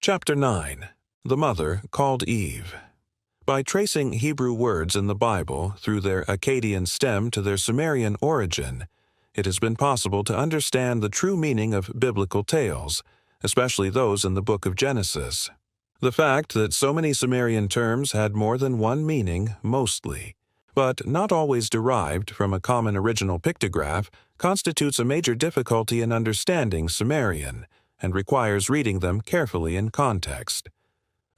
Chapter 9. The Mother Called Eve. By tracing Hebrew words in the Bible through their Akkadian stem to their Sumerian origin, it has been possible to understand the true meaning of biblical tales, especially those in the book of Genesis. The fact that so many Sumerian terms had more than one meaning, mostly, but not always derived from a common original pictograph, constitutes a major difficulty in understanding Sumerian, and requires reading them carefully in context.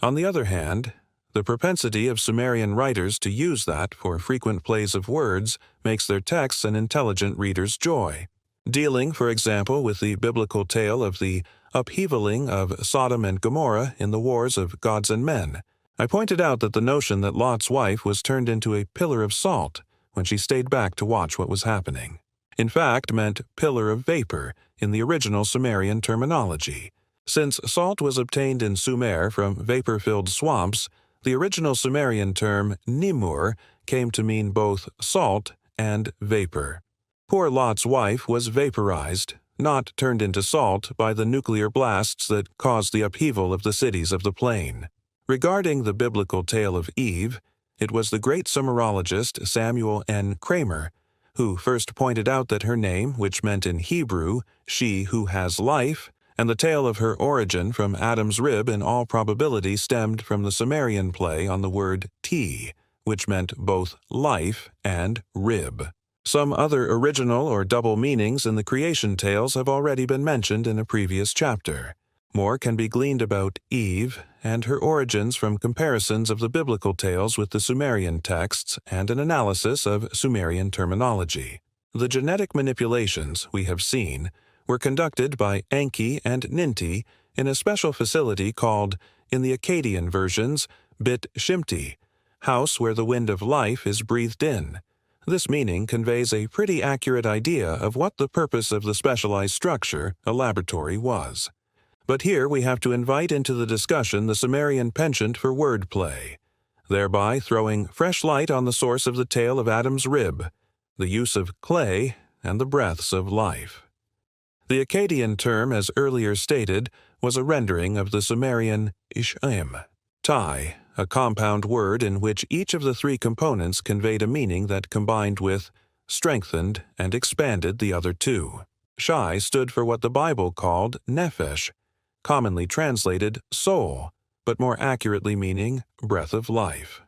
On the other hand, the propensity of Sumerian writers to use that for frequent plays of words makes their texts an intelligent reader's joy. Dealing, for example, with the biblical tale of the upheavaling of Sodom and Gomorrah in the wars of gods and men, I pointed out that the notion that Lot's wife was turned into a pillar of salt when she stayed back to watch what was happening, in fact meant pillar of vapor in the original Sumerian terminology. Since salt was obtained in Sumer from vapor-filled swamps, the original Sumerian term nimur came to mean both salt and vapor. Poor Lot's wife was vaporized, not turned into salt by the nuclear blasts that caused the upheaval of the cities of the plain. Regarding the biblical tale of Eve, it was the great Sumerologist Samuel N. Kramer who first pointed out that her name, which meant in Hebrew, she who has life, and the tale of her origin from Adam's rib in all probability stemmed from the Sumerian play on the word ti, which meant both life and rib. Some other original or double meanings in the creation tales have already been mentioned in a previous chapter. More can be gleaned about Eve and her origins from comparisons of the biblical tales with the Sumerian texts and an analysis of Sumerian terminology. The genetic manipulations we have seen were conducted by Enki and Ninti in a special facility called, in the Akkadian versions, bit-shimti, house where the wind of life is breathed in. This meaning conveys a pretty accurate idea of what the purpose of the specialized structure, a laboratory, was. But here we have to invite into the discussion the Sumerian penchant for wordplay, thereby throwing fresh light on the source of the tale of Adam's rib, the use of clay, and the breaths of life. The Akkadian term, as earlier stated, was a rendering of the Sumerian SHI.IM.TI, a compound word in which each of the three components conveyed a meaning that combined with, strengthened, and expanded the other two. Shi stood for what the Bible called nephesh, commonly translated soul, but more accurately meaning breath of life.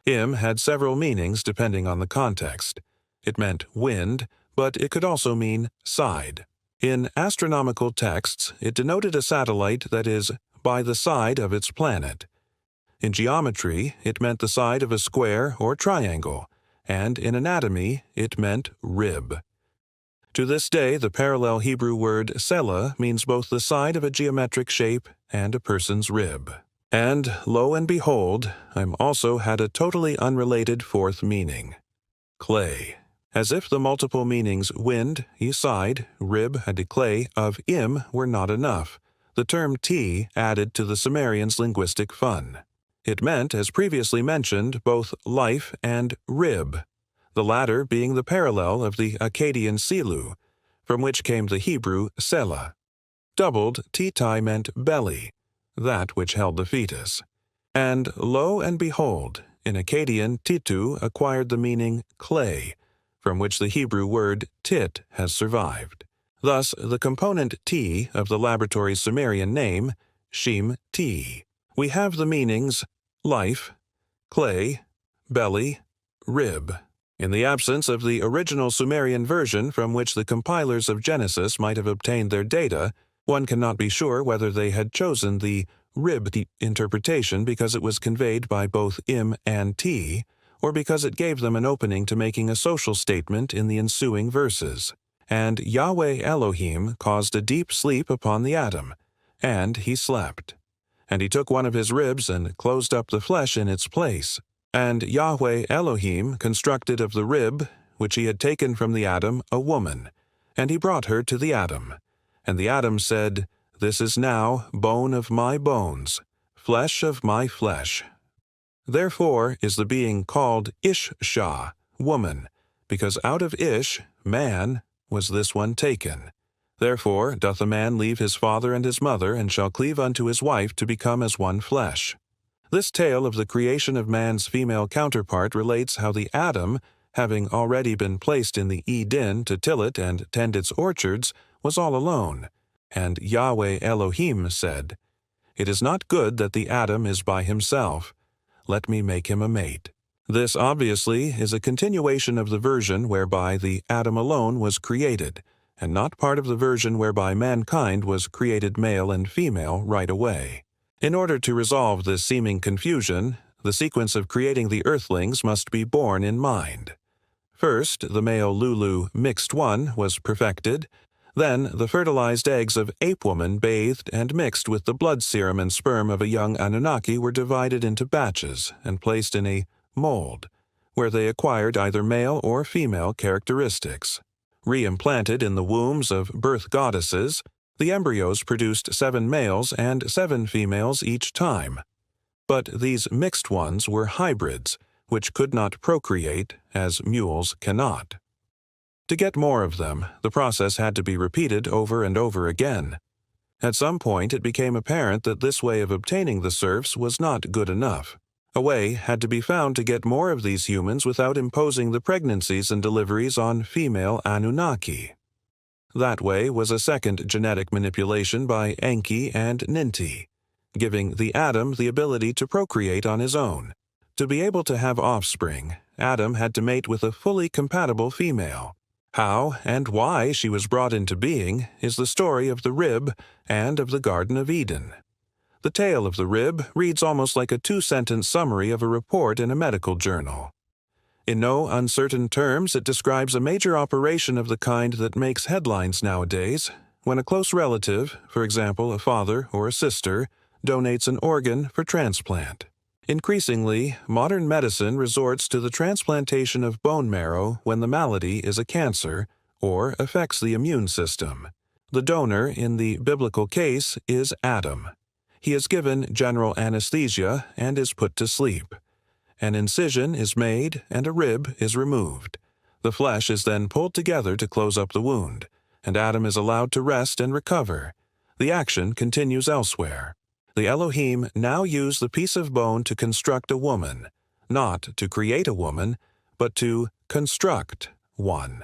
Im had several meanings depending on the context. It meant wind, but it could also mean side. In astronomical texts, it denoted a satellite that is by the side of its planet. In geometry, it meant the side of a square or triangle, and in anatomy, it meant rib. To this day, the parallel Hebrew word selah means both the side of a geometric shape and a person's rib. And, lo and behold, Im also had a totally unrelated fourth meaning: clay. As if the multiple meanings wind, side, rib, and clay of Im were not enough, the term ti added to the Sumerians' linguistic fun. It meant, as previously mentioned, both life and rib, the latter being the parallel of the Akkadian silu, from which came the Hebrew selah. Doubled, ti meant belly, that which held the fetus. And lo and behold, in Akkadian titu acquired the meaning clay, from which the Hebrew word tit has survived. Thus, the component ti of the laboratory's Sumerian name, SHI.IM.TI, we have the meanings life, clay, belly, rib. In the absence of the original Sumerian version from which the compilers of Genesis might have obtained their data, one cannot be sure whether they had chosen the rib interpretation because it was conveyed by both Im and Ti, or because it gave them an opening to making a social statement in the ensuing verses. And Yahweh Elohim caused a deep sleep upon the Adam, and he slept. And he took one of his ribs and closed up the flesh in its place. And Yahweh Elohim constructed of the rib, which he had taken from the Adam, a woman, and he brought her to the Adam. And the Adam said, "This is now bone of my bones, flesh of my flesh." Therefore is the being called Ishsha, woman, because out of Ish, man, was this one taken. Therefore doth a man leave his father and his mother, and shall cleave unto his wife, to become as one flesh. This tale of the creation of man's female counterpart relates how the Adam, having already been placed in the Eden to till it and tend its orchards, was all alone. And Yahweh Elohim said, It is not good that the Adam is by himself. Let me make him a mate. This obviously is a continuation of the version whereby the Adam alone was created, and not part of the version whereby mankind was created male and female right away. In order to resolve this seeming confusion, the sequence of creating the earthlings must be borne in mind. First, the male Lulu mixed one was perfected. Then, the fertilized eggs of ape-woman bathed and mixed with the blood serum and sperm of a young Anunnaki were divided into batches and placed in a mold, where they acquired either male or female characteristics. Re-implanted in the wombs of birth goddesses, the embryos produced 7 males and 7 females each time. But these mixed ones were hybrids, which could not procreate, as mules cannot. To get more of them, the process had to be repeated over and over again. At some point, it became apparent that this way of obtaining the serfs was not good enough. A way had to be found to get more of these humans without imposing the pregnancies and deliveries on female Anunnaki. That way was a second genetic manipulation by Enki and Ninti, giving the Adam the ability to procreate on his own. To be able to have offspring, Adam had to mate with a fully compatible female. How and why she was brought into being is the story of the rib and of the Garden of Eden. The tale of the rib reads almost like a 2-sentence summary of a report in a medical journal. In no uncertain terms, it describes a major operation of the kind that makes headlines nowadays, when a close relative, for example a father or a sister, donates an organ for transplant. Increasingly, modern medicine resorts to the transplantation of bone marrow when the malady is a cancer or affects the immune system. The donor in the biblical case is Adam. He is given general anesthesia and is put to sleep. An incision is made and a rib is removed. The flesh is then pulled together to close up the wound, and Adam is allowed to rest and recover. The action continues elsewhere. The Elohim now use the piece of bone to construct a woman, not to create a woman, but to construct one.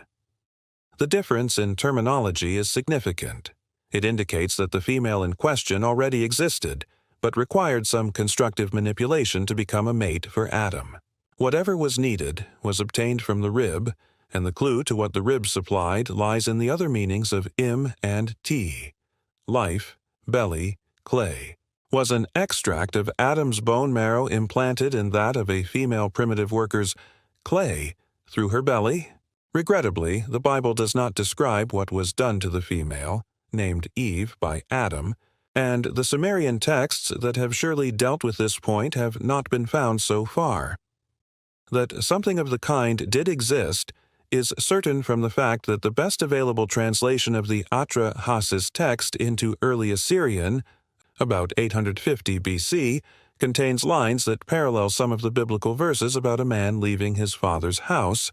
The difference in terminology is significant. It indicates that the female in question already existed, but required some constructive manipulation to become a mate for Adam. Whatever was needed was obtained from the rib, and the clue to what the rib supplied lies in the other meanings of im and ti. Life, belly, clay. Was an extract of Adam's bone marrow implanted in that of a female primitive worker's clay through her belly? Regrettably, the Bible does not describe what was done to the female, named Eve by Adam, and the Sumerian texts that have surely dealt with this point have not been found so far. That something of the kind did exist is certain from the fact that the best available translation of the Atra-Hasis text into early Assyrian, about 850 BC, contains lines that parallel some of the biblical verses about a man leaving his father's house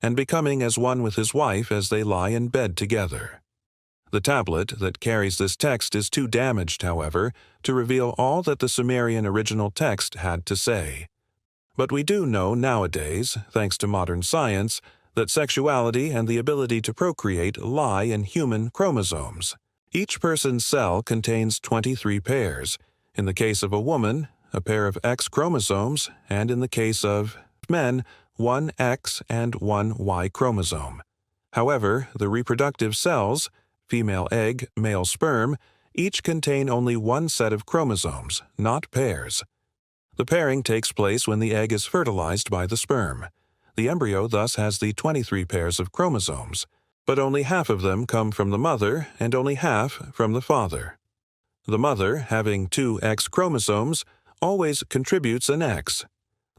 and becoming as one with his wife as they lie in bed together. The tablet that carries this text is too damaged, however, to reveal all that the Sumerian original text had to say. But we do know nowadays, thanks to modern science, that sexuality and the ability to procreate lie in human chromosomes. Each person's cell contains 23 pairs. In the case of a woman, a pair of X chromosomes, and in the case of men, 1 X and 1 Y chromosome. However, the reproductive cells, female egg, male sperm, each contain only one set of chromosomes, not pairs. The pairing takes place when the egg is fertilized by the sperm. The embryo thus has the 23 pairs of chromosomes, but only half of them come from the mother and only half from the father. The mother, having 2 X chromosomes, always contributes an X.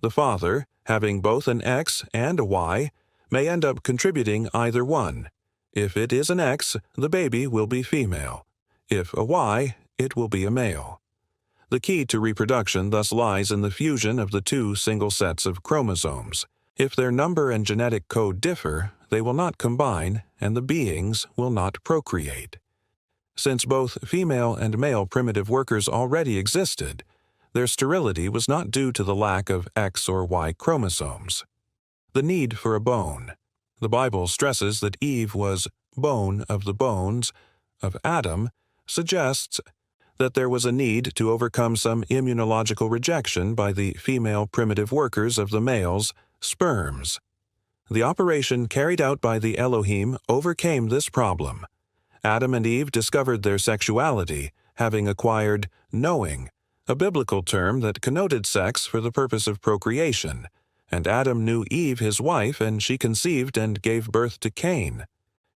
The father, having both an X and a Y, may end up contributing either one. If it is an X, the baby will be female. If a Y, it will be a male. The key to reproduction thus lies in the fusion of the 2 single sets of chromosomes. If their number and genetic code differ, they will not combine, and the beings will not procreate. Since both female and male primitive workers already existed, their sterility was not due to the lack of X or Y chromosomes. The need for a bone. The Bible stresses that Eve was bone of the bones of Adam, suggests that there was a need to overcome some immunological rejection by the female primitive workers of the male's sperms. The operation carried out by the Elohim overcame this problem. Adam and Eve discovered their sexuality, having acquired knowing, a biblical term that connoted sex for the purpose of procreation, and Adam knew Eve his wife, and she conceived and gave birth to Cain.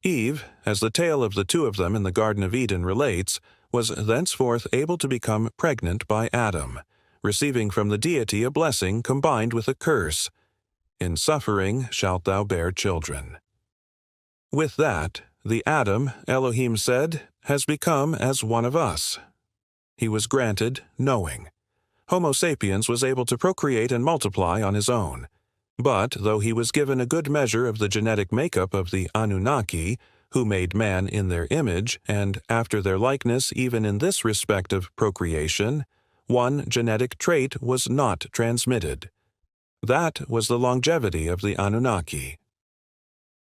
Eve, as the tale of the two of them in the Garden of Eden relates, was thenceforth able to become pregnant by Adam, receiving from the deity a blessing combined with a curse. In suffering shalt thou bear children. With that, the Adam, Elohim said, has become as one of us. He was granted knowing. Homo sapiens was able to procreate and multiply on his own. But, though he was given a good measure of the genetic makeup of the Anunnaki, who made man in their image and after their likeness even in this respect of procreation, one genetic trait was not transmitted. That was the longevity of the Anunnaki.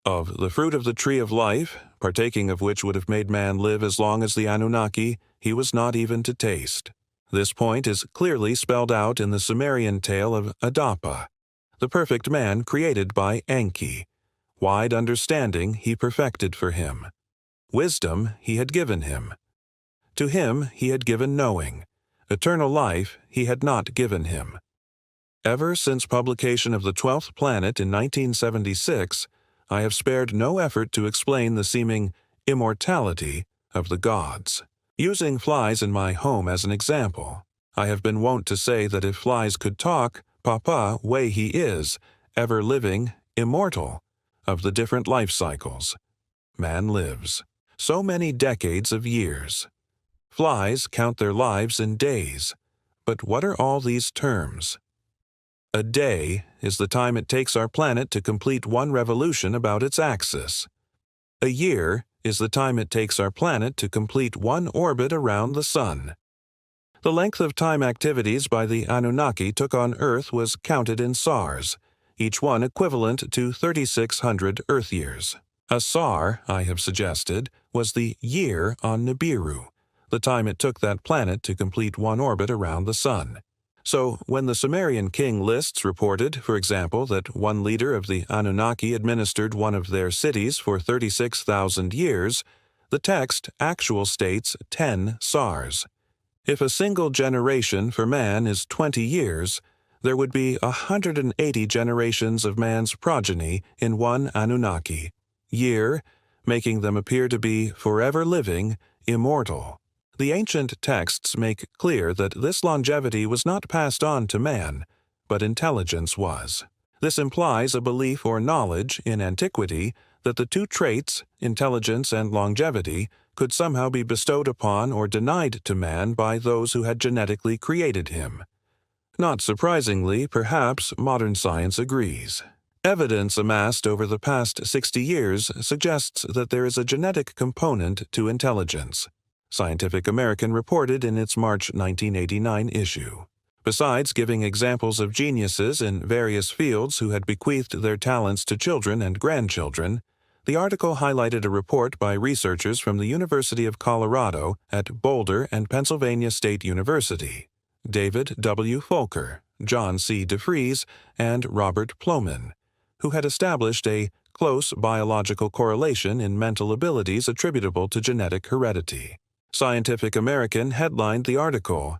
Of the fruit of the tree of life, partaking of which would have made man live as long as the Anunnaki, he was not even to taste. This point is clearly spelled out in the Sumerian tale of Adapa, the perfect man created by Enki. Wide understanding he perfected for him. Wisdom he had given him. To him he had given knowing. Eternal life he had not given him. Ever since publication of the 12th Planet in 1976, I have spared no effort to explain the seeming immortality of the gods. Using flies in my home as an example, I have been wont to say that if flies could talk, Papa, way he is, ever living, immortal, of the different life cycles. Man lives. So many decades of years. Flies count their lives in days. But what are all these terms? A day is the time it takes our planet to complete one revolution about its axis. A year is the time it takes our planet to complete one orbit around the sun. The length of time activities by the Anunnaki took on Earth was counted in SARs, each one equivalent to 3,600 Earth years. A SAR, I have suggested, was the year on Nibiru, the time it took that planet to complete one orbit around the sun. So, when the Sumerian king lists reported, for example, that one leader of the Anunnaki administered one of their cities for 36,000 years, the text actual states 10 SARs. If a single generation for man is 20 years, there would be 180 generations of man's progeny in one Anunnaki year, making them appear to be forever living, immortal. The ancient texts make clear that this longevity was not passed on to man, but intelligence was. This implies a belief or knowledge in antiquity that the two traits, intelligence and longevity, could somehow be bestowed upon or denied to man by those who had genetically created him. Not surprisingly, perhaps, modern science agrees. Evidence amassed over the past 60 years suggests that there is a genetic component to intelligence. Scientific American reported in its March 1989 issue. Besides giving examples of geniuses in various fields who had bequeathed their talents to children and grandchildren, the article highlighted a report by researchers from the University of Colorado at Boulder and Pennsylvania State University, David W. Folker, John C. DeFries, and Robert Plomin, who had established a close biological correlation in mental abilities attributable to genetic heredity. Scientific American headlined the article,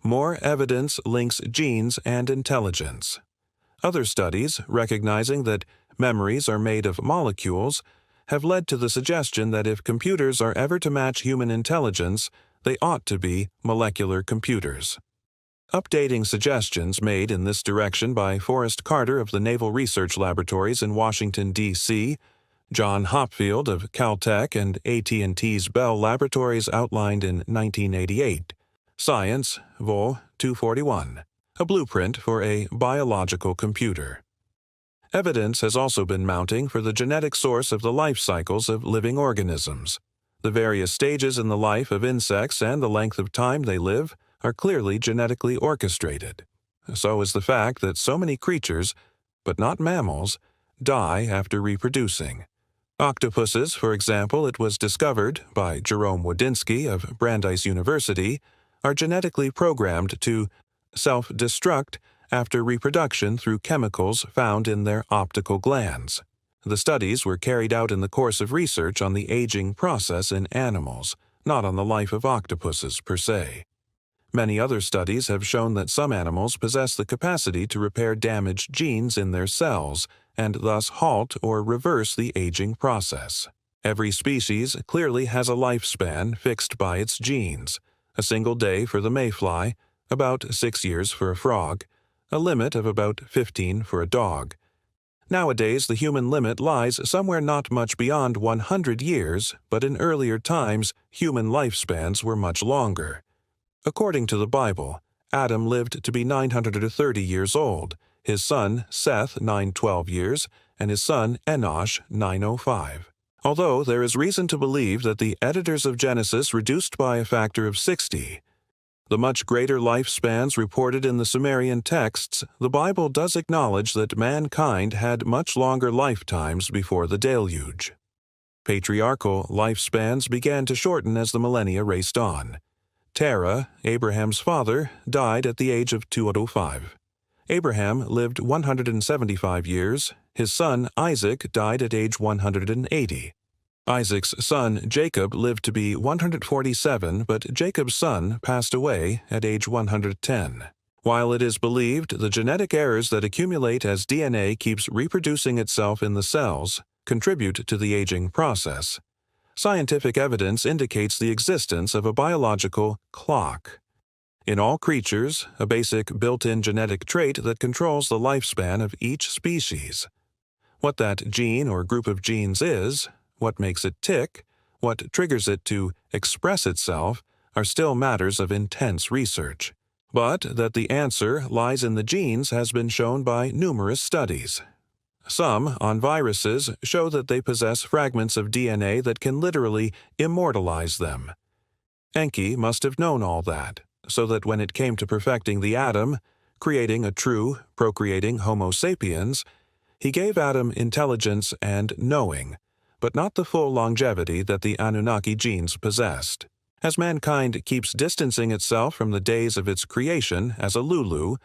"More Evidence Links Genes and Intelligence." Other studies, recognizing that memories are made of molecules, have led to the suggestion that if computers are ever to match human intelligence, they ought to be molecular computers. Updating suggestions made in this direction by Forrest Carter of the Naval Research Laboratories in Washington, D.C., John Hopfield of Caltech and AT&T's Bell Laboratories outlined in 1988. Science, Vol. 241, a blueprint for a biological computer. Evidence has also been mounting for the genetic source of the life cycles of living organisms. The various stages in the life of insects and the length of time they live are clearly genetically orchestrated. So is the fact that so many creatures, but not mammals, die after reproducing. Octopuses, for example, it was discovered by Jerome Wodinsky of Brandeis University, are genetically programmed to self-destruct after reproduction through chemicals found in their optical glands. The studies were carried out in the course of research on the aging process in animals, not on the life of octopuses per se. Many other studies have shown that some animals possess the capacity to repair damaged genes in their cells and thus halt or reverse the aging process. Every species clearly has a lifespan fixed by its genes: a single day for the mayfly, about 6 years for a frog, a limit of about 15 for a dog. Nowadays, the human limit lies somewhere not much beyond 100 years, but in earlier times, human lifespans were much longer. According to the Bible, Adam lived to be 930 years old, his son Seth 912 years, and his son Enosh 905. Although there is reason to believe that the editors of Genesis reduced by a factor of 60, the much greater lifespans reported in the Sumerian texts, the Bible does acknowledge that mankind had much longer lifetimes before the deluge. Patriarchal lifespans began to shorten as the millennia raced on. Terah, Abraham's father, died at the age of 205. Abraham lived 175 years. His son Isaac died at age 180. Isaac's son Jacob lived to be 147, but Jacob's son passed away at age 110. While it is believed the genetic errors that accumulate as DNA keeps reproducing itself in the cells contribute to the aging process, scientific evidence indicates the existence of a biological clock. In all creatures, a basic built-in genetic trait that controls the lifespan of each species. What that gene or group of genes is, what makes it tick, what triggers it to express itself, are still matters of intense research. But that the answer lies in the genes has been shown by numerous studies. Some, on viruses, show that they possess fragments of DNA that can literally immortalize them. Enki must have known all that, so that when it came to perfecting the atom, creating a true, procreating Homo sapiens, he gave Adam intelligence and knowing, but not the full longevity that the Anunnaki genes possessed. As mankind keeps distancing itself from the days of its creation as a Lulu,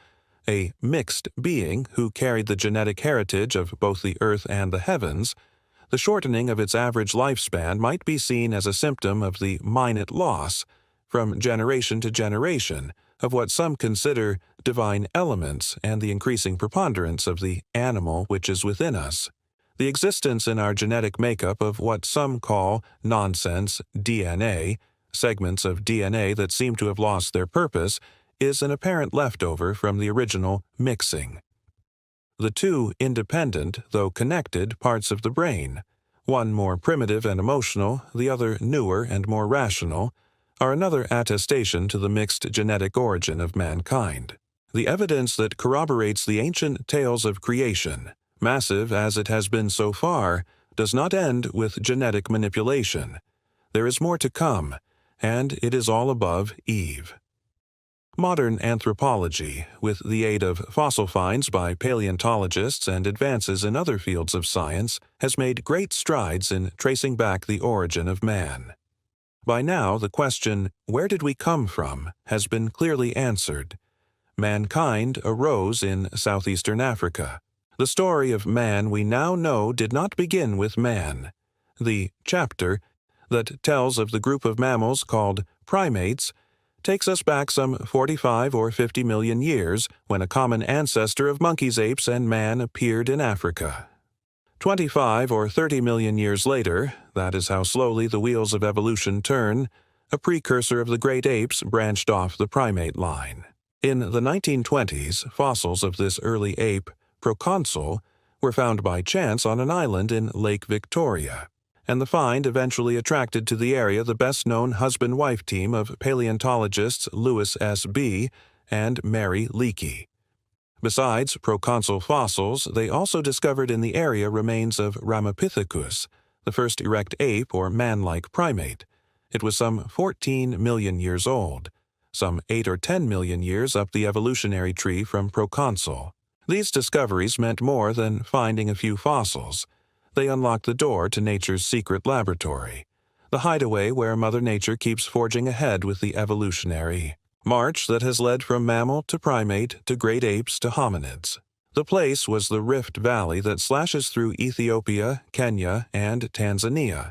a mixed being who carried the genetic heritage of both the earth and the heavens, the shortening of its average lifespan might be seen as a symptom of the minute loss, from generation to generation, of what some consider divine elements and the increasing preponderance of the animal which is within us. The existence in our genetic makeup of what some call nonsense DNA, segments of DNA that seem to have lost their purpose, is an apparent leftover from the original mixing. The two independent, though connected, parts of the brain, one more primitive and emotional, the other newer and more rational, are another attestation to the mixed genetic origin of mankind. The evidence that corroborates the ancient tales of creation, massive as it has been so far, does not end with genetic manipulation. There is more to come, and it is all above Eve. Modern anthropology, with the aid of fossil finds by paleontologists and advances in other fields of science, has made great strides in tracing back the origin of man. By now, the question, "Where did we come from?" has been clearly answered. Mankind arose in southeastern Africa. The story of man we now know did not begin with man. The chapter that tells of the group of mammals called primates takes us back some 45 or 50 million years when a common ancestor of monkeys, apes, and man appeared in Africa. 25 or 30 million years later, that is how slowly the wheels of evolution turn, a precursor of the great apes branched off the primate line. In the 1920s, fossils of this early ape, proconsul, were found by chance on an island in Lake Victoria, and the find eventually attracted to the area the best-known husband-wife team of paleontologists Louis S. B. and Mary Leakey. Besides proconsul fossils, they also discovered in the area remains of Ramapithecus, the first erect ape or man-like primate. It was some 14 million years old, some 8 or 10 million years up the evolutionary tree from proconsul. These discoveries meant more than finding a few fossils. They unlocked the door to nature's secret laboratory, the hideaway where Mother Nature keeps forging ahead with the evolutionary march that has led from mammal to primate to great apes to hominids. The place was the Rift Valley that slashes through Ethiopia, Kenya, and Tanzania,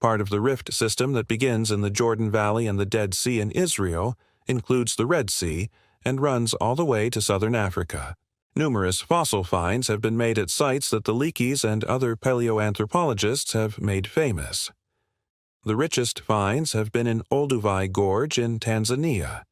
part of the Rift system that begins in the Jordan Valley and the Dead Sea in Israel, includes the Red Sea, and runs all the way to southern Africa. Numerous fossil finds have been made at sites that the Leakeys and other paleoanthropologists have made famous. The richest finds have been in Olduvai Gorge in Tanzania,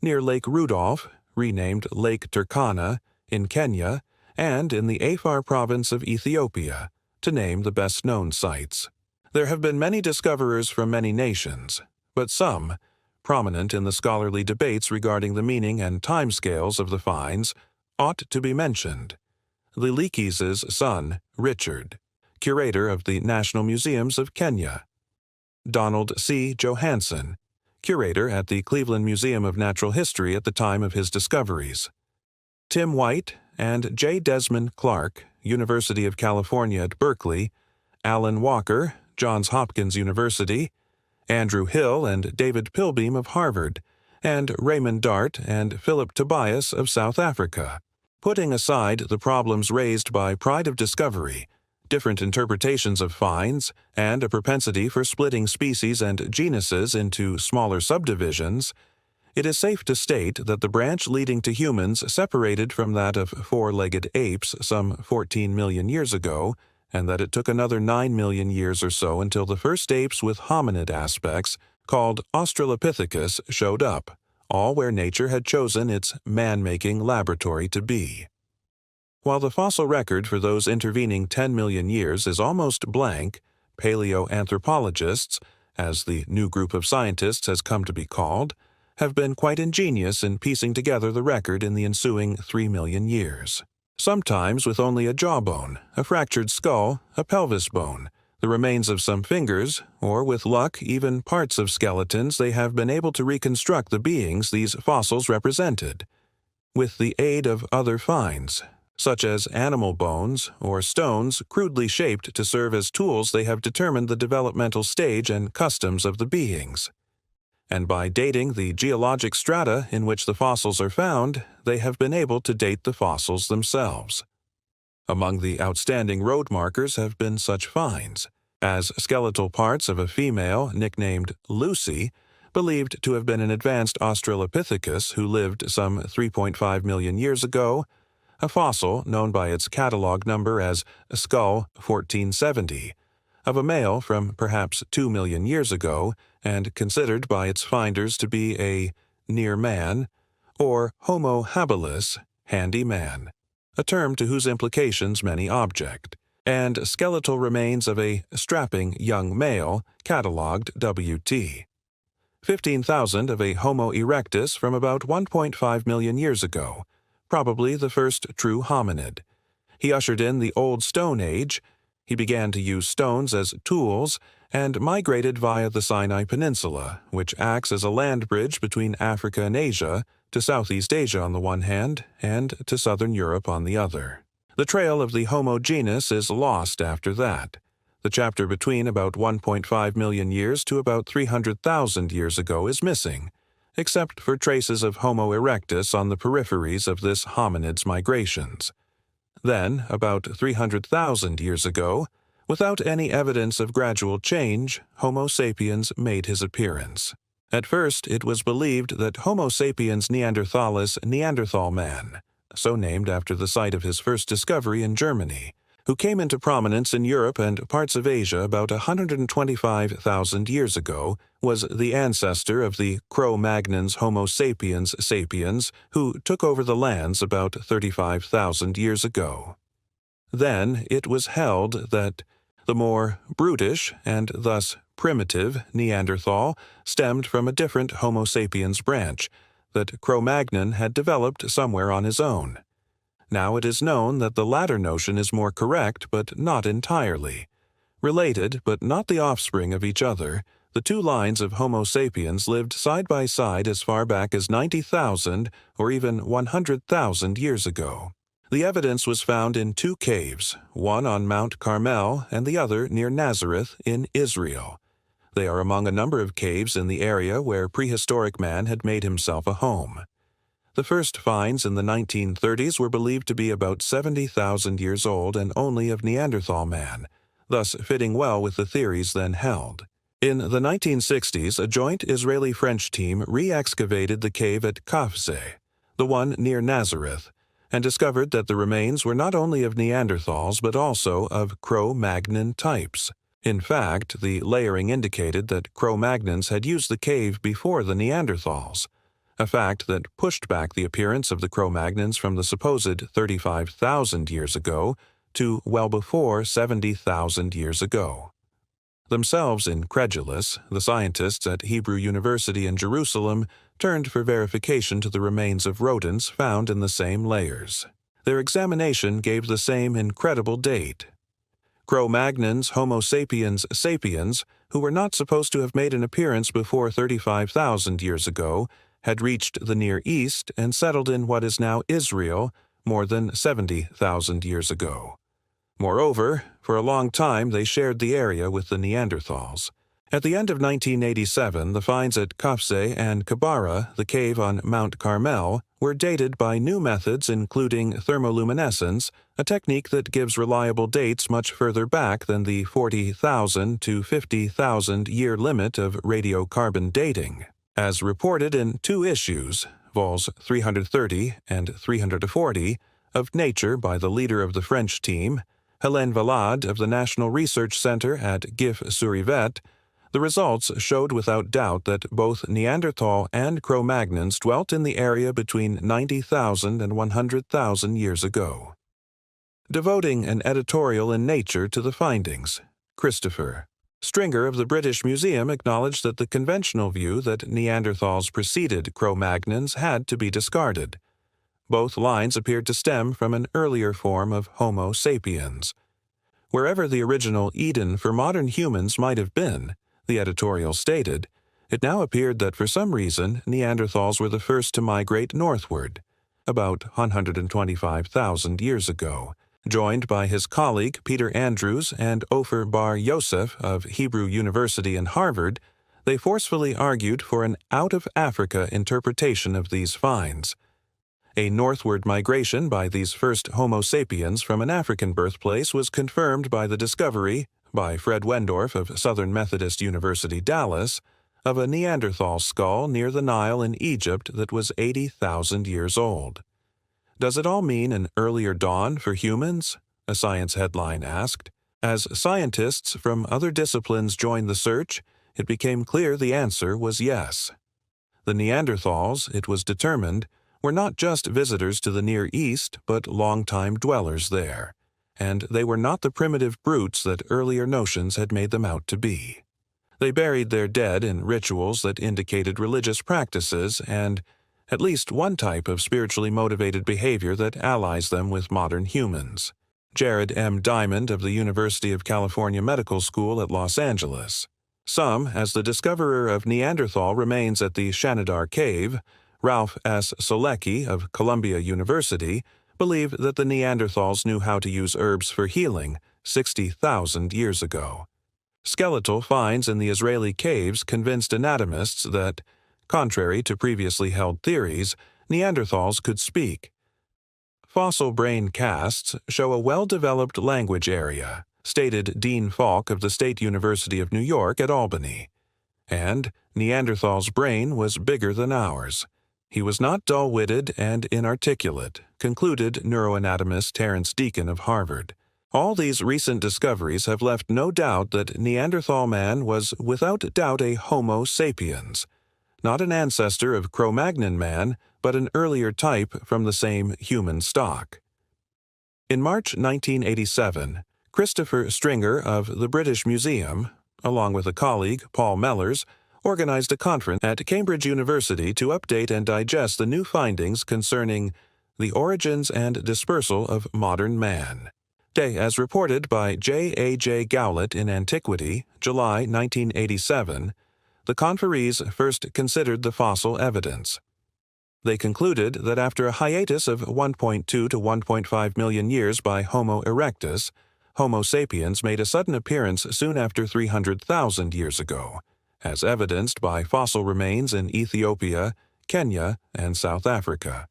near Lake Rudolph, renamed Lake Turkana, in Kenya, and in the Afar province of Ethiopia, to name the best-known sites. There have been many discoverers from many nations, but some, prominent in the scholarly debates regarding the meaning and timescales of the finds, ought to be mentioned. The Leakeys' son, Richard, curator of the National Museums of Kenya; Donald C. Johanson, curator at the Cleveland Museum of Natural History at the time of his discoveries; Tim White and J. Desmond Clark, University of California at Berkeley; Alan Walker, Johns Hopkins University; Andrew Hill and David Pilbeam of Harvard; and Raymond Dart and Philip Tobias of South Africa. Putting aside the problems raised by pride of discovery, different interpretations of finds, and a propensity for splitting species and genuses into smaller subdivisions, it is safe to state that the branch leading to humans separated from that of four-legged apes some 14 million years ago, and that it took another 9 million years or so until the first apes with hominid aspects, called Australopithecus, showed up, all where nature had chosen its man-making laboratory to be. While the fossil record for those intervening 10 million years is almost blank, paleoanthropologists, as the new group of scientists has come to be called, have been quite ingenious in piecing together the record in the ensuing 3 million years. Sometimes with only a jawbone, a fractured skull, a pelvis bone, the remains of some fingers, or with luck even parts of skeletons, they have been able to reconstruct the beings these fossils represented, with the aid of other finds, such as animal bones or stones crudely shaped to serve as tools. They have determined the developmental stage and customs of the beings. And by dating the geologic strata in which the fossils are found, they have been able to date the fossils themselves. Among the outstanding road markers have been such finds as skeletal parts of a female nicknamed Lucy, believed to have been an advanced Australopithecus who lived some 3.5 million years ago, a fossil known by its catalog number as Skull 1470, of a male from perhaps 2 million years ago and considered by its finders to be a near man, or Homo habilis, handy man, a term to whose implications many object, and skeletal remains of a strapping young male, catalogued WT. 15,000 of a Homo erectus from about 1.5 million years ago, probably the first true hominid. He ushered in the Old Stone Age. He began to use stones as tools and migrated via the Sinai Peninsula, which acts as a land bridge between Africa and Asia, to Southeast Asia on the one hand, and to Southern Europe on the other. The trail of the Homo genus is lost after that. The chapter between about 1.5 million years to about 300,000 years ago is missing, except for traces of Homo erectus on the peripheries of this hominid's migrations. Then, about 300,000 years ago, without any evidence of gradual change, Homo sapiens made his appearance. At first, it was believed that Homo sapiens neanderthalis Neanderthal man, so named after the site of his first discovery in Germany, who came into prominence in Europe and parts of Asia about 125,000 years ago, was the ancestor of the Cro-Magnon's Homo sapiens sapiens, who took over the lands about 35,000 years ago. Then it was held that the more brutish and thus primitive Neanderthal stemmed from a different Homo sapiens branch that Cro-Magnon had developed somewhere on his own. Now it is known that the latter notion is more correct, but not entirely. Related, but not the offspring of each other, the two lines of Homo sapiens lived side by side as far back as 90,000 or even 100,000 years ago. The evidence was found in two caves, one on Mount Carmel and the other near Nazareth in Israel. They are among a number of caves in the area where prehistoric man had made himself a home. The first finds in the 1930s were believed to be about 70,000 years old and only of Neanderthal man, thus fitting well with the theories then held. In the 1960s, a joint Israeli-French team re-excavated the cave at Kafze, the one near Nazareth, and discovered that the remains were not only of Neanderthals but also of Cro-Magnon types. In fact, the layering indicated that Cro-Magnons had used the cave before the Neanderthals, a fact that pushed back the appearance of the Cro-Magnons from the supposed 35,000 years ago to well before 70,000 years ago. Themselves incredulous, the scientists at Hebrew University in Jerusalem turned for verification to the remains of rodents found in the same layers. Their examination gave the same incredible date. Cro-Magnons Homo sapiens sapiens, who were not supposed to have made an appearance before 35,000 years ago, had reached the Near East and settled in what is now Israel more than 70,000 years ago. Moreover, for a long time they shared the area with the Neanderthals. At the end of 1987, the finds at Kafze and Kabara, the cave on Mount Carmel, were dated by new methods including thermoluminescence, a technique that gives reliable dates much further back than the 40,000 to 50,000 year limit of radiocarbon dating. As reported in two issues, vols 330 and 340, of Nature by the leader of the French team, Hélène Valade of the National Research Center at Gif-sur-Yvette, the results showed without doubt that both Neanderthal and Cro-Magnons dwelt in the area between 90,000 and 100,000 years ago. Devoting an editorial in Nature to the findings, Christopher Stringer of the British Museum acknowledged that the conventional view that Neanderthals preceded Cro-Magnons had to be discarded. Both lines appeared to stem from an earlier form of Homo sapiens. Wherever the original Eden for modern humans might have been, the editorial stated, it now appeared that for some reason Neanderthals were the first to migrate northward, about 125,000 years ago. Joined by his colleague Peter Andrews and Ofer Bar Yosef of Hebrew University and Harvard, they forcefully argued for an out-of-Africa interpretation of these finds. A northward migration by these first Homo sapiens from an African birthplace was confirmed by the discovery, by Fred Wendorf of Southern Methodist University, Dallas, of a Neanderthal skull near the Nile in Egypt that was 80,000 years old. Does it all mean an earlier dawn for humans? A Science headline asked. As scientists from other disciplines joined the search, it became clear the answer was yes. The Neanderthals, it was determined, were not just visitors to the Near East, but long-time dwellers there, and they were not the primitive brutes that earlier notions had made them out to be. They buried their dead in rituals that indicated religious practices and at least one type of spiritually motivated behavior that allies them with modern humans. Jared M. Diamond of the University of California Medical School at Los Angeles. Some, as the discoverer of Neanderthal remains at the Shanidar Cave, Ralph S. Solecki of Columbia University, believe that the Neanderthals knew how to use herbs for healing 60,000 years ago. Skeletal finds in the Israeli caves convinced anatomists that, contrary to previously held theories, Neanderthals could speak. Fossil brain casts show a well-developed language area, stated Dean Falk of the State University of New York at Albany. And Neanderthal's brain was bigger than ours. He was not dull-witted and inarticulate, concluded neuroanatomist Terence Deacon of Harvard. All these recent discoveries have left no doubt that Neanderthal man was without doubt a Homo sapiens, not an ancestor of Cro-Magnon man, but an earlier type from the same human stock. In March 1987, Christopher Stringer of the British Museum, along with a colleague, Paul Mellers, organized a conference at Cambridge University to update and digest the new findings concerning The Origins and Dispersal of Modern Man. As reported by J. Gowlett in Antiquity, July 1987, the conferees first considered the fossil evidence. They concluded that after a hiatus of 1.2 to 1.5 million years by Homo erectus, Homo sapiens made a sudden appearance soon after 300,000 years ago, as evidenced by fossil remains in Ethiopia, Kenya, and South Africa.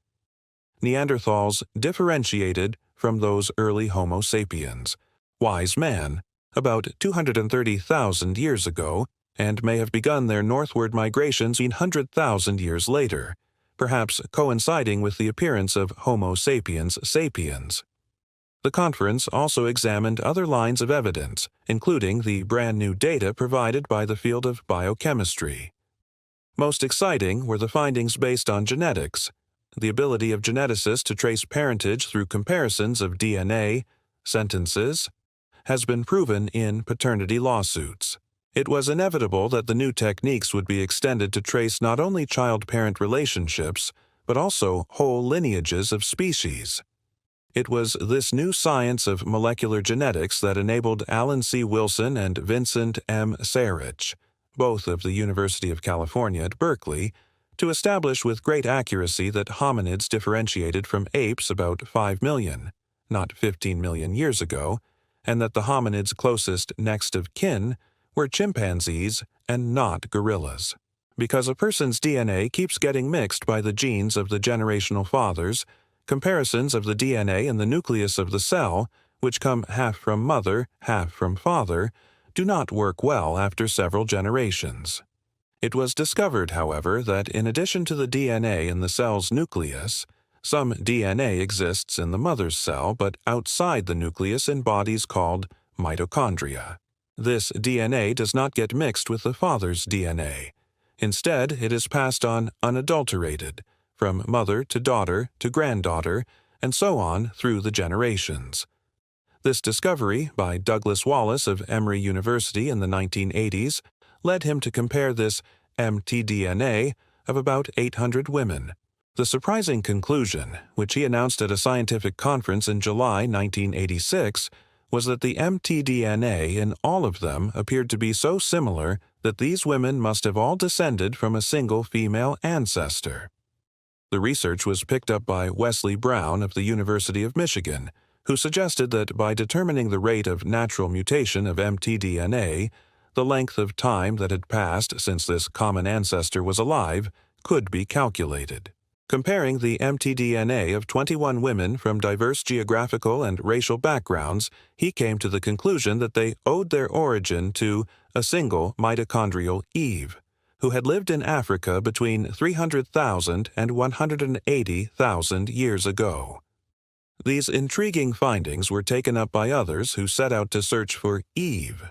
Neanderthals differentiated from those early Homo sapiens, wise man, about 230,000 years ago, and may have begun their northward migrations 100,000 years later, perhaps coinciding with the appearance of Homo sapiens sapiens. The conference also examined other lines of evidence, including the brand new data provided by the field of biochemistry. Most exciting were the findings based on genetics. The ability of geneticists to trace parentage through comparisons of DNA, sentences, has been proven in paternity lawsuits. It was inevitable that the new techniques would be extended to trace not only child-parent relationships, but also whole lineages of species. It was this new science of molecular genetics that enabled Alan C. Wilson and Vincent M. Sarich, both of the University of California at Berkeley, to establish with great accuracy that hominids differentiated from apes about 5 million, not 15 million years ago, and that the hominids closest next of kin were chimpanzees and not gorillas. Because a person's DNA keeps getting mixed by the genes of the generational fathers, comparisons of the DNA in the nucleus of the cell, which come half from mother, half from father, do not work well after several generations. It was discovered, however, that in addition to the DNA in the cell's nucleus, some DNA exists in the mother's cell but outside the nucleus in bodies called mitochondria. This DNA does not get mixed with the father's DNA. Instead, it is passed on unadulterated, from mother to daughter to granddaughter, and so on through the generations. This discovery by Douglas Wallace of Emory University in the 1980s led him to compare this mtDNA of about 800 women. The surprising conclusion, which he announced at a scientific conference in July 1986, was that the mtDNA in all of them appeared to be so similar that these women must have all descended from a single female ancestor. The research was picked up by Wesley Brown of the University of Michigan, who suggested that by determining the rate of natural mutation of mtDNA, the length of time that had passed since this common ancestor was alive could be calculated. Comparing the mtDNA of 21 women from diverse geographical and racial backgrounds, he came to the conclusion that they owed their origin to a single mitochondrial Eve, who had lived in Africa between 300,000 and 180,000 years ago. These intriguing findings were taken up by others who set out to search for Eve.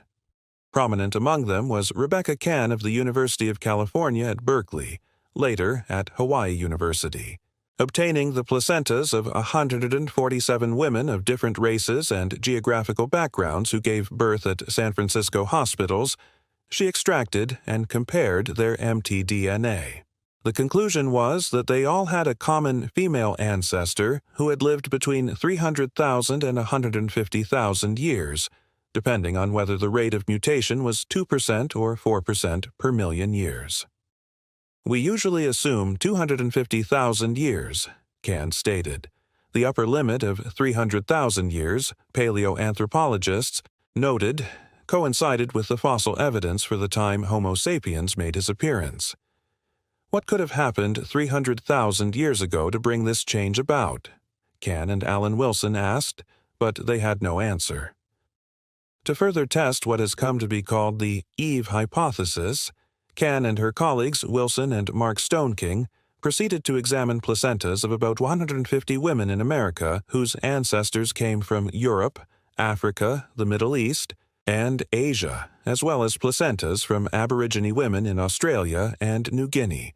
Prominent among them was Rebecca Cann of the University of California at Berkeley, later at Hawaii University. Obtaining the placentas of 147 women of different races and geographical backgrounds who gave birth at San Francisco hospitals, she extracted and compared their mtDNA. The conclusion was that they all had a common female ancestor who had lived between 300,000 and 150,000 years, depending on whether the rate of mutation was 2% or 4% per million years. We usually assume 250,000 years, Cann stated. The upper limit of 300,000 years, paleoanthropologists noted, coincided with the fossil evidence for the time Homo sapiens made his appearance. What could have happened 300,000 years ago to bring this change about? Cann and Alan Wilson asked, but they had no answer. To further test what has come to be called the Eve hypothesis, Cann and her colleagues, Wilson and Mark Stoneking, proceeded to examine placentas of about 150 women in America whose ancestors came from Europe, Africa, the Middle East, and Asia, as well as placentas from Aborigine women in Australia and New Guinea.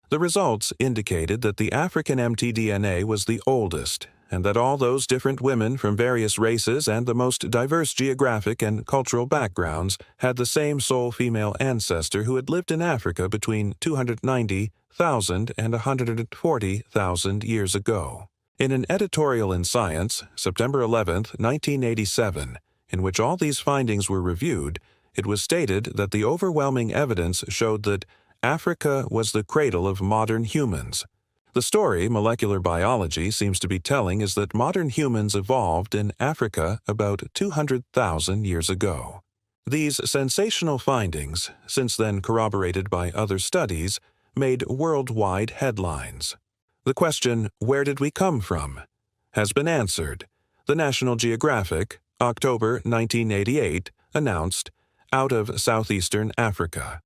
The results indicated that the African mtDNA was the oldest, and that all those different women from various races and the most diverse geographic and cultural backgrounds had the same sole female ancestor who had lived in Africa between 290,000 and 140,000 years ago. In an editorial in Science, September 11, 1987, in which all these findings were reviewed, it was stated that the overwhelming evidence showed that Africa was the cradle of modern humans. The story molecular biology seems to be telling is that modern humans evolved in Africa about 200,000 years ago. These sensational findings, since then corroborated by other studies, made worldwide headlines. The question, "Where did we come from?" has been answered. The National Geographic, October 1988, announced, "Out of southeastern Africa."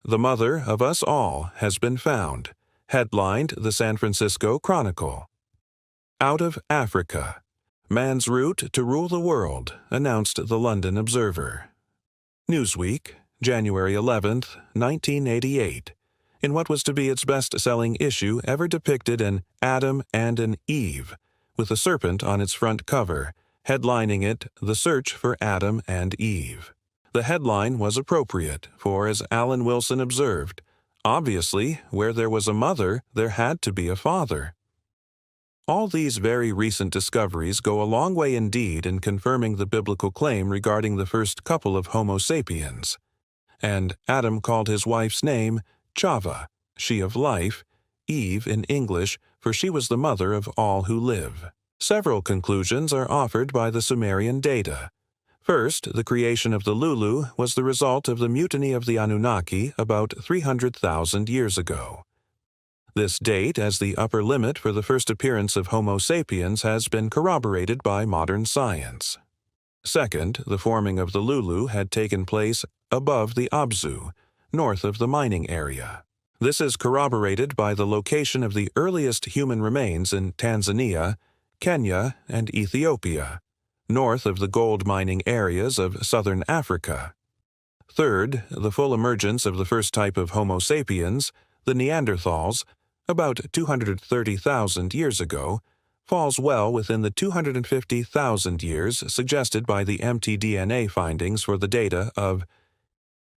The mother of us all has been found, headlined the San Francisco Chronicle. Out of Africa, man's route to rule the world, announced the London Observer. Newsweek, January 11, 1988. In what was to be its best-selling issue ever depicted an Adam and an Eve, with a serpent on its front cover, headlining it, "The Search for Adam and Eve." The headline was appropriate, for, as Alan Wilson observed, obviously, where there was a mother, there had to be a father. All these very recent discoveries go a long way indeed in confirming the biblical claim regarding the first couple of Homo sapiens. And Adam called his wife's name Chava, she of life, Eve in English, for she was the mother of all who live. Several conclusions are offered by the Sumerian data. First, the creation of the Lulu was the result of the mutiny of the Anunnaki about 300,000 years ago. This date as the upper limit for the first appearance of Homo sapiens has been corroborated by modern science. Second, the forming of the Lulu had taken place above the Abzu, north of the mining area. This is corroborated by the location of the earliest human remains in Tanzania, Kenya, and Ethiopia, north of the gold mining areas of southern Africa. Third, the full emergence of the first type of Homo sapiens, the Neanderthals, about 230,000 years ago, falls well within the 250,000 years suggested by the mtDNA findings for the data of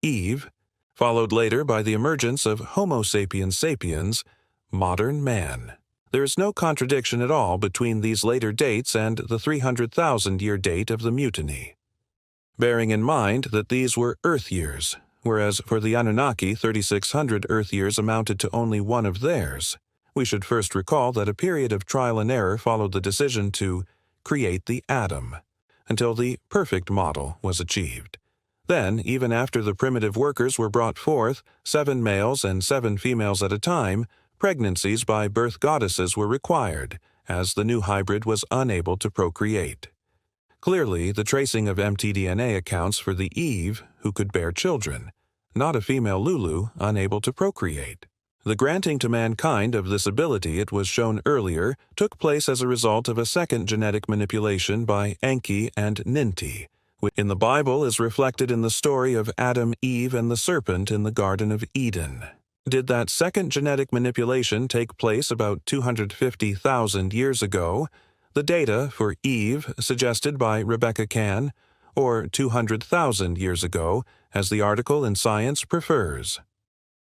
Eve, followed later by the emergence of Homo sapiens sapiens, modern man. There is no contradiction at all between these later dates and the 300,000-year date of the mutiny. Bearing in mind that these were Earth years, whereas for the Anunnaki 3,600 Earth years amounted to only one of theirs, we should first recall that a period of trial and error followed the decision to create the atom, until the perfect model was achieved. Then, even after the primitive workers were brought forth, 7 males and 7 females at a time, pregnancies by birth goddesses were required, as the new hybrid was unable to procreate. Clearly, the tracing of mtDNA accounts for the Eve who could bear children, not a female Lulu unable to procreate. The granting to mankind of this ability, it was shown earlier, took place as a result of a second genetic manipulation by Enki and Ninti, which in the Bible is reflected in the story of Adam, Eve, and the serpent in the Garden of Eden. Did that second genetic manipulation take place about 250,000 years ago? The data for Eve suggested by Rebecca Cann, or 200,000 years ago, as the article in Science prefers.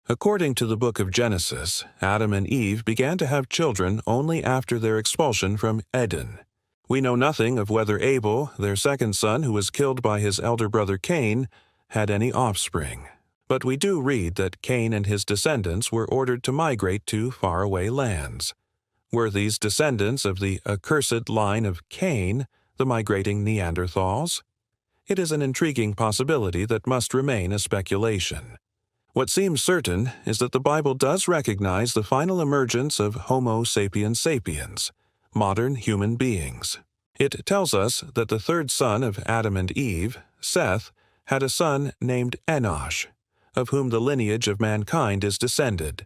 According to the book of Genesis, Adam and Eve began to have children only after their expulsion from Eden. We know nothing of whether Abel, their second son who was killed by his elder brother Cain, had any offspring. But we do read that Cain and his descendants were ordered to migrate to faraway lands. Were these descendants of the accursed line of Cain the migrating Neanderthals? It is an intriguing possibility that must remain a speculation. What seems certain is that the Bible does recognize the final emergence of Homo sapiens sapiens, modern human beings. It tells us that the third son of Adam and Eve, Seth, had a son named Enosh, of whom the lineage of mankind is descended.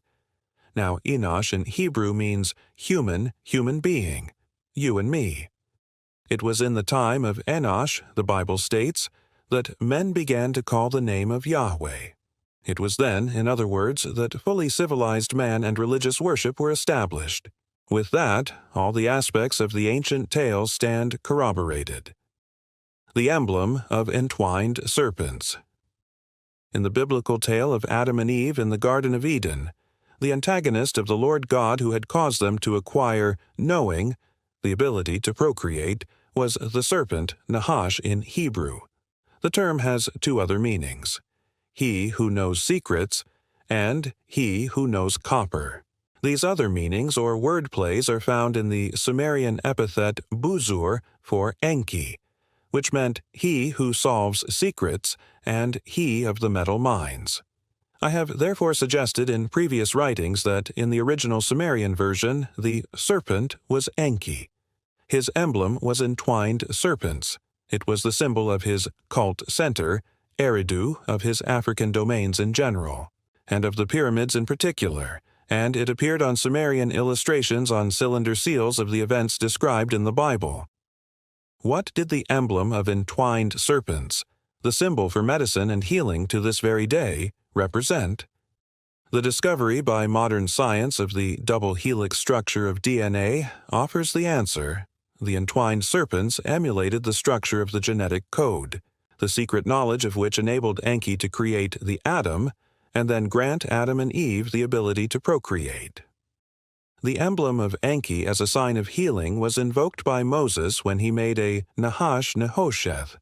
Now, Enosh in Hebrew means human being, you and me. It was in the time of Enosh, the Bible states, that men began to call the name of Yahweh. It was then, in other words, that fully civilized man and religious worship were established. With that, all the aspects of the ancient tale stand corroborated. The emblem of entwined serpents. In the biblical tale of Adam and Eve in the Garden of Eden, the antagonist of the Lord God who had caused them to acquire knowing, the ability to procreate, was the serpent Nahash in Hebrew. The term has two other meanings: he who knows secrets and he who knows copper. These other meanings or wordplays are found in the Sumerian epithet buzur for Enki, which meant he who solves secrets and he of the metal mines. I have therefore suggested in previous writings that in the original Sumerian version, the serpent was Enki. His emblem was entwined serpents. It was the symbol of his cult center, Eridu, of his African domains in general, and of the pyramids in particular, and it appeared on Sumerian illustrations on cylinder seals of the events described in the Bible. What did the emblem of entwined serpents, the symbol for medicine and healing to this very day, represent? The discovery by modern science of the double helix structure of DNA offers the answer. The entwined serpents emulated the structure of the genetic code, the secret knowledge of which enabled Enki to create the atom and then grant Adam and Eve the ability to procreate. The emblem of Enki as a sign of healing was invoked by Moses when he made a Nahash Nehosheth,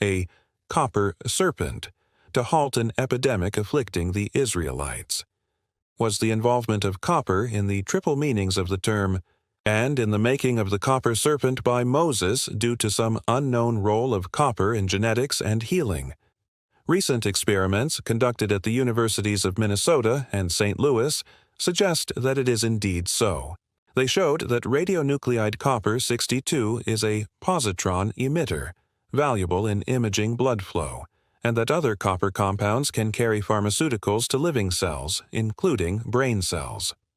a copper serpent, to halt an epidemic afflicting the Israelites. Was the involvement of copper in the triple meanings of the term and in the making of the copper serpent by Moses due to some unknown role of copper in genetics and healing? Recent experiments conducted at the universities of Minnesota and St. Louis suggest that it is indeed so. They showed that radionuclide copper-62 is a positron emitter, valuable in imaging blood flow, and that other copper compounds can carry pharmaceuticals to living cells, including brain cells.